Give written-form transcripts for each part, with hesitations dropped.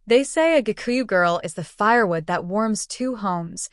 They say a Gikuyu girl is the firewood that warms two homes,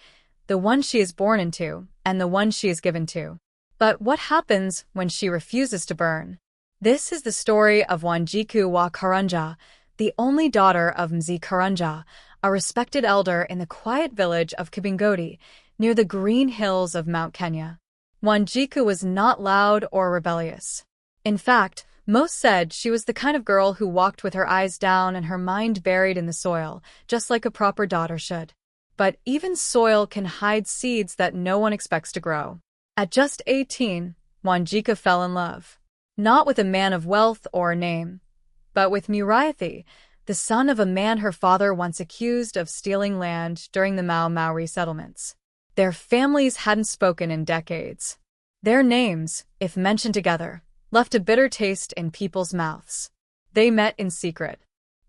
the one she is born into and the one she is given to. But what happens when she refuses to burn? This is the story of Wanjiku wa Karanja, the only daughter of Mzee Karanja, a respected elder in the quiet village of Kibingoti, near the green hills of Mount Kenya. Wanjiku was not loud or rebellious. In fact, most said she was the kind of girl who walked with her eyes down and her mind buried in the soil, just like a proper daughter should. But even soil can hide seeds that no one expects to grow. At just 18, Wanjiku fell in love. Not with a man of wealth or name, but with Muriathi, the son of a man her father once accused of stealing land during the Maori settlements. Their families hadn't spoken in decades. Their names, if mentioned together, left a bitter taste in people's mouths. They met in secret,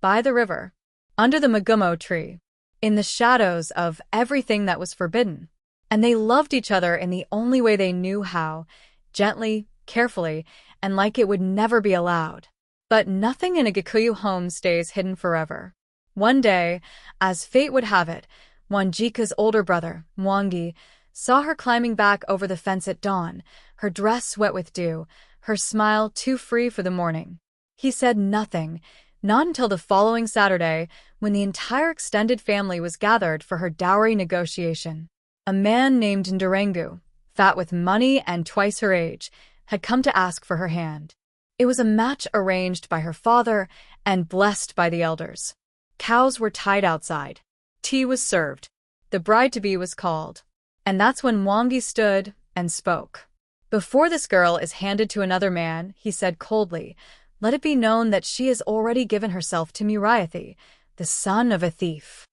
by the river, under the magumo tree, in the shadows of everything that was forbidden. And they loved each other in the only way they knew how, gently, carefully, and like it would never be allowed. But nothing in a Gikuyu home stays hidden forever. One day, as fate would have it, Wanjiku's older brother, Mwangi, saw her climbing back over the fence at dawn, her dress wet with dew, her smile too free for the morning. He said nothing, not until the following Saturday, when the entire extended family was gathered for her dowry negotiation. A man named Ndarengu, fat with money and twice her age, had come to ask for her hand. It was a match arranged by her father and blessed by the elders. Cows were tied outside. Tea was served. The bride-to-be was called. And that's when Mwangi stood and spoke. Before this girl is handed to another man, he said coldly, let it be known that she has already given herself to Muriathi, the son of a thief.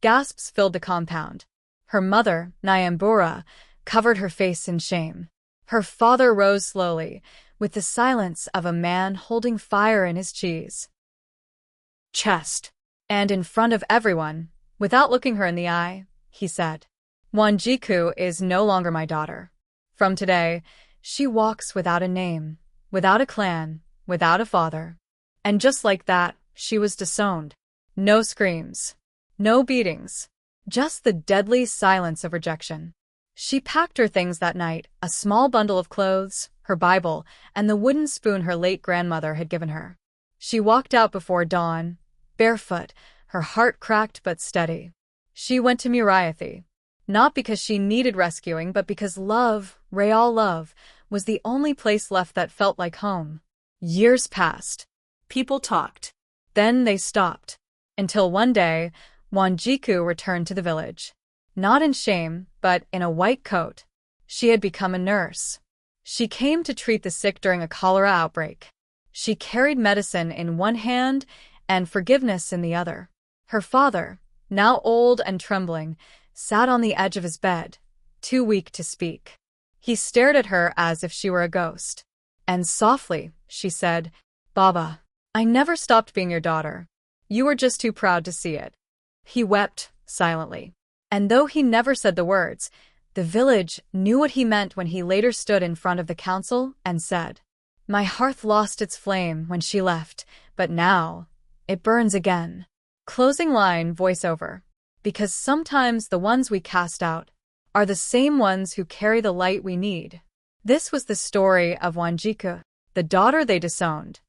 Gasps filled the compound. Her mother, Nyambura, covered her face in shame. Her father rose slowly, with the silence of a man holding fire in his chest. And in front of everyone, without looking her in the eye, he said, Wanjiku is no longer my daughter. From today, she walks without a name, without a clan, without a father. And just like that, she was disowned. No screams, no beatings, just the deadly silence of rejection. She packed her things that night, a small bundle of clothes, her Bible, and the wooden spoon her late grandmother had given her. She walked out before dawn, barefoot, her heart cracked but steady. She went to Muriathi, not because she needed rescuing, but because love, real love, was the only place left that felt like home. Years passed. People talked. Then they stopped. Until one day, Wanjiku returned to the village. Not in shame, but in a white coat. She had become a nurse. She came to treat the sick during a cholera outbreak. She carried medicine in one hand and forgiveness in the other. Her father, now old and trembling, sat on the edge of his bed, too weak to speak. He stared at her as if she were a ghost. And softly, she said, Baba, I never stopped being your daughter. You were just too proud to see it. He wept, silently. And though he never said the words, the village knew what he meant when he later stood in front of the council and said, My hearth lost its flame when she left, but now it burns again. Closing line voiceover. Because sometimes the ones we cast out are the same ones who carry the light we need. This was the story of Wanjiku, the daughter they disowned.